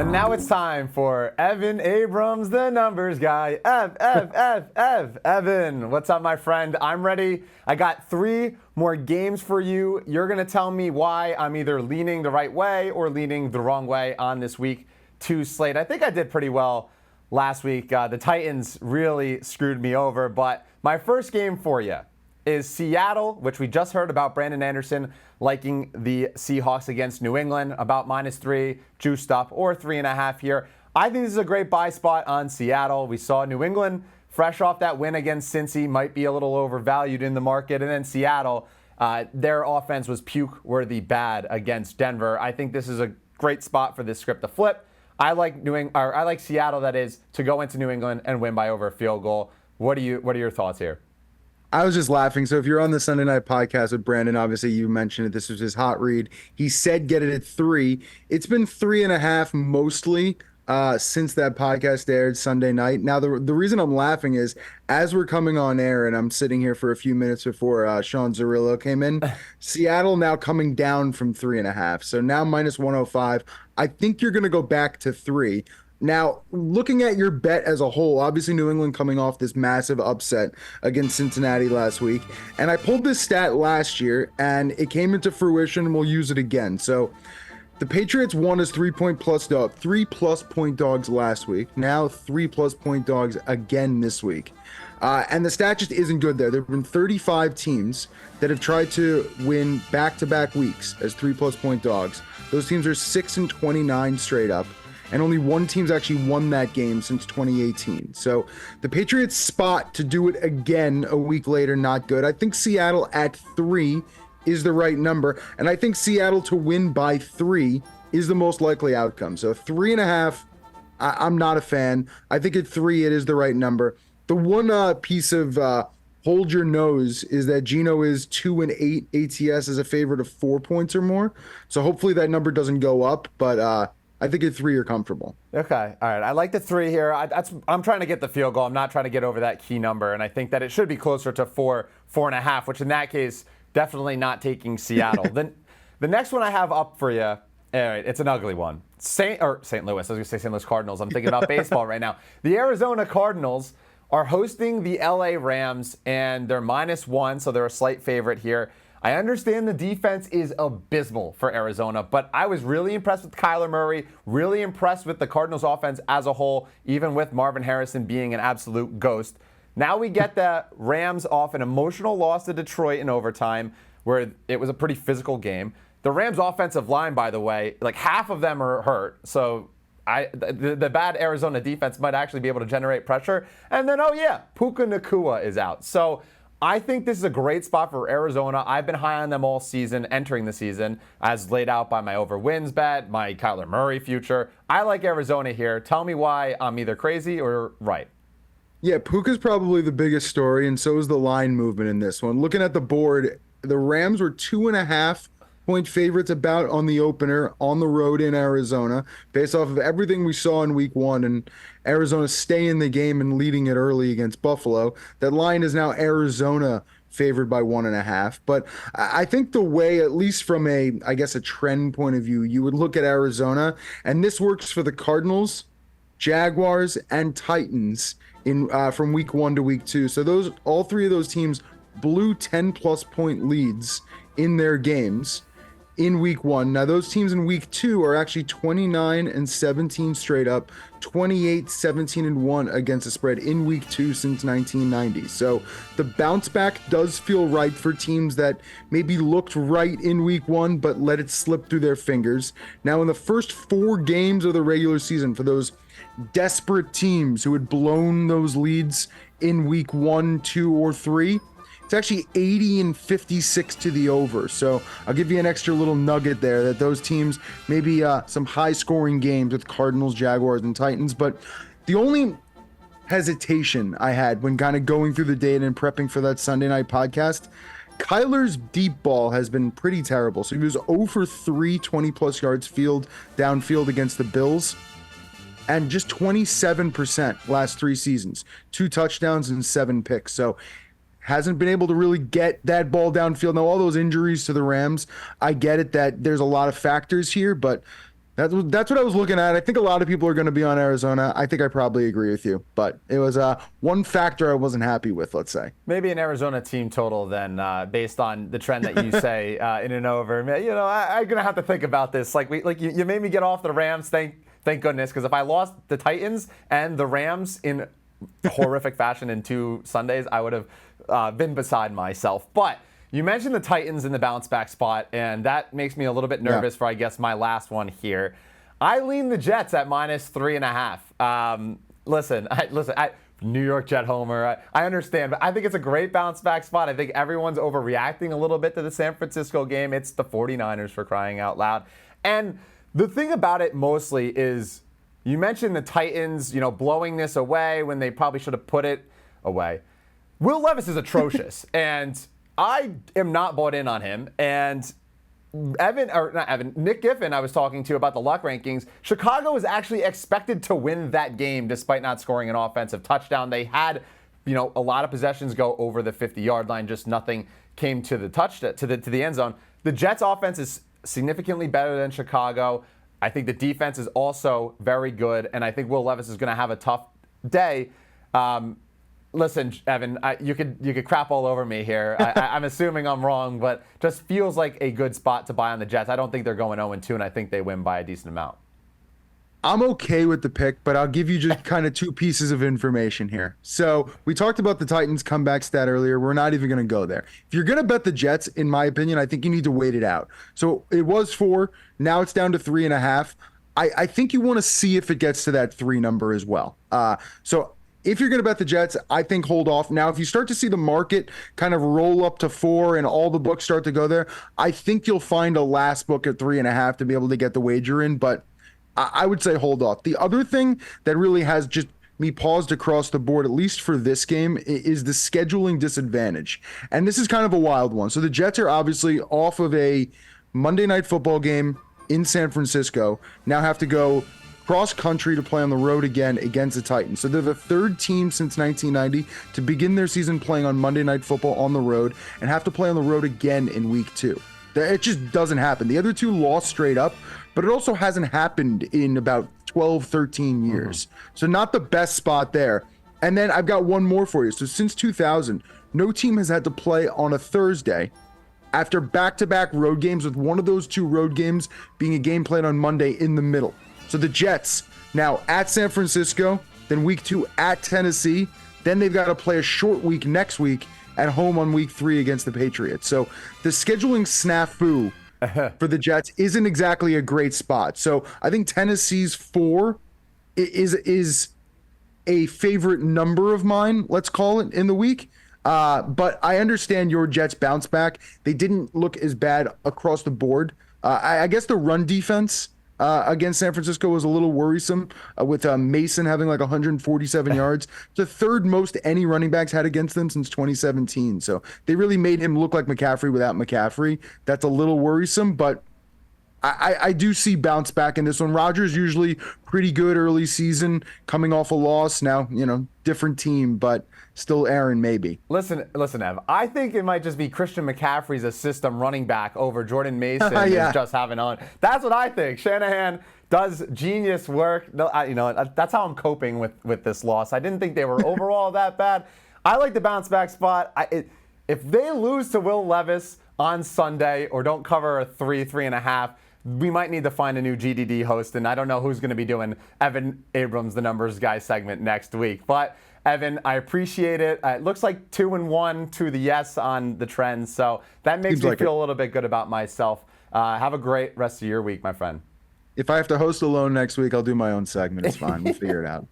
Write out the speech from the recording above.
And now it's time for Evan Abrams, the numbers guy. Evan, what's up, my friend? I'm ready. I got 3 more games for you. You're going to tell me why I'm either leaning the right way or leaning the wrong way on this week 2 slate. I think I did pretty well last week. The Titans really screwed me over. But my first game for you is Seattle, which we just heard about Brandon Anderson liking the Seahawks against New England, about -3, juiced up, or 3.5 here. I think this is a great buy spot on Seattle. We saw New England, fresh off that win against Cincy, might be a little overvalued in the market. And then Seattle, their offense was puke-worthy bad against Denver. I think this is a great spot for this script to flip. I like Seattle, that is, to go into New England and win by over a field goal. What are your thoughts here? I was just laughing. So if you're on the Sunday night podcast with Brandon, obviously you mentioned it. This was his hot read. He said get it at 3. It's been 3.5 mostly since that podcast aired Sunday night. Now, the reason I'm laughing is as we're coming on air and I'm sitting here for a few minutes before Sean Zerillo came in, Seattle now coming down from 3.5. So now -105. I think you're going to go back to 3. Now, looking at your bet as a whole, obviously New England coming off this massive upset against Cincinnati last week. And I pulled this stat last year, and it came into fruition, and we'll use it again. So the Patriots won as 3+ point dogs last week. Now 3+ point dogs again this week. And the stat just isn't good there. There have been 35 teams that have tried to win back-to-back weeks as 3+ point dogs. Those teams are 6-29 straight up. And only one team's actually won that game since 2018. So the Patriots' spot to do it again a week later, not good. I think Seattle at 3 is the right number. And I think Seattle to win by 3 is the most likely outcome. So 3.5, I'm not a fan. I think at 3, it is the right number. The one piece of hold your nose is that Geno is 2-8 ATS as a favorite of 4 points or more. So hopefully that number doesn't go up. But I think at 3 you're comfortable. Okay, all right. I like the 3 here. I'm trying to get the field goal. I'm not trying to get over that key number, and I think that it should be closer to 4.5, which in that case, definitely not taking Seattle. Then the next one I have up for you, all right, it's an ugly one. St. Louis. I was going to say St. Louis Cardinals. I'm thinking about baseball right now. The Arizona Cardinals are hosting the LA Rams, and they're -1, so they're a slight favorite here. I understand the defense is abysmal for Arizona, but I was really impressed with Kyler Murray, really impressed with the Cardinals offense as a whole, even with Marvin Harrison being an absolute ghost. Now we get the Rams off an emotional loss to Detroit in overtime, where it was a pretty physical game. The Rams offensive line, by the way, like half of them are hurt, so the bad Arizona defense might actually be able to generate pressure. And then, Puka Nacua is out. So I think this is a great spot for Arizona. I've been high on them all season, entering the season, as laid out by my over wins bet, my Kyler Murray future. I like Arizona here. Tell me why I'm either crazy or right. Yeah, Puka's probably the biggest story, and so is the line movement in this one. Looking at the board, the Rams were 2.5 point favorites about on the opener on the road in Arizona, based off of everything we saw in week 1 and Arizona stay in the game and leading it early against Buffalo. That line is now Arizona favored by 1.5. But I think the way, at least from a trend point of view, you would look at Arizona, and this works for the Cardinals, Jaguars, and Titans in from week 1 to week 2. So all 3 of those teams blew 10+ point leads in their games in week 1. Now those teams in week 2 are actually 29-17 straight up, 28-17-1 against the spread in week 2 since 1990. So the bounce back does feel right for teams that maybe looked right in week 1 but let it slip through their fingers. Now in the first 4 games of the regular season, for those desperate teams who had blown those leads in week 1, 2, or 3, it's actually 80-56 to the over. So I'll give you an extra little nugget there that those teams, maybe some high-scoring games with Cardinals, Jaguars, and Titans. But the only hesitation I had when kind of going through the data and prepping for that Sunday night podcast, Kyler's deep ball has been pretty terrible. So he was 0 for 3, 20-plus yards downfield against the Bills. And just 27% last 3 seasons. 2 touchdowns and 7 picks. So hasn't been able to really get that ball downfield. Now, all those injuries to the Rams, I get it that there's a lot of factors here, but That's what I was looking at. I think a lot of people are going to be on Arizona. I think I probably agree with you, but it was one factor I wasn't happy with, let's say. Maybe an Arizona team total then, based on the trend that you say in and over. You know, I'm going to have to think about this. You made me get off the Rams, thank goodness, because if I lost the Titans and the Rams in horrific fashion in 2 Sundays, I would have been beside myself. But you mentioned the Titans in the bounce back spot, and that makes me a little bit nervous for, I guess, my last one here. I lean the Jets at -3.5. Listen, New York Jet homer. I understand, but I think it's a great bounce back spot. I think everyone's overreacting a little bit to the San Francisco game. It's the 49ers, for crying out loud. And the thing about it mostly is you mentioned the Titans, blowing this away when they probably should have put it away. Will Levis is atrocious, and I am not bought in on him. And Nick Giffen, I was talking to about the luck rankings. Chicago is actually expected to win that game despite not scoring an offensive touchdown. They had, a lot of possessions go over the 50-yard line, just nothing came to the to the end zone. The Jets' offense is significantly better than Chicago. I think the defense is also very good, and I think Will Levis is going to have a tough day. Listen, Evan, you could crap all over me here. I'm assuming I'm wrong, but just feels like a good spot to buy on the Jets. I don't think they're going 0-2, and I think they win by a decent amount. I'm okay with the pick, but I'll give you just kind of 2 pieces of information here. So we talked about the Titans comeback stat earlier. We're not even going to go there. If you're going to bet the Jets, in my opinion, I think you need to wait it out. So it was 4. Now it's down to 3.5. I think you want to see if it gets to that 3 number as well. So if you're going to bet the Jets, I think hold off. Now, if you start to see the market kind of roll up to 4 and all the books start to go there, I think you'll find a last book at 3.5 to be able to get the wager in. But I would say hold off. The other thing that really has just me paused across the board, at least for this game, is the scheduling disadvantage. And this is kind of a wild one. So the Jets are obviously off of a Monday Night Football game in San Francisco, now have to go cross country to play on the road again against the Titans. So they're the 3rd team since 1990 to begin their season playing on Monday Night Football on the road and have to play on the road again in week 2. It just doesn't happen. The other 2 lost straight up, but it also hasn't happened in about 12, 13 years. So not the best spot there. And then I've got one more for you. So since 2000, no team has had to play on a Thursday after back-to-back road games, with one of those 2 road games being a game played on Monday in the middle. So the Jets now at San Francisco, then week 2 at Tennessee, then they've got to play a short week next week at home on week 3 against the Patriots. So the scheduling snafu for the Jets isn't exactly a great spot. So I think Tennessee's 4 is a favorite number of mine, let's call it, in the week. But I understand your Jets bounce back. They didn't look as bad across the board. I guess the run defense against San Francisco was a little worrisome, with Mason having like 147 yards. The 3rd most any running backs had against them since 2017. So they really made him look like McCaffrey without McCaffrey. That's a little worrisome, but I do see bounce back in this one. Rodgers usually pretty good early season, coming off a loss. Now, different team, but still Aaron maybe. Listen, Ev. I think it might just be Christian McCaffrey's a system running back over Jordan Mason just having on. That's what I think. Shanahan does genius work. That's how I'm coping with this loss. I didn't think they were overall that bad. I like the bounce back spot. If they lose to Will Levis on Sunday or don't cover a 3.5, we might need to find a new GDD host, and I don't know who's going to be doing Evan Abrams, the numbers guy segment next week. But Evan, I appreciate it. It looks like 2-1 to the yes on the trends, so that makes me feel a little bit good about myself. Have a great rest of your week, my friend. If I have to host alone next week, I'll do my own segment. It's fine. We'll figure it out.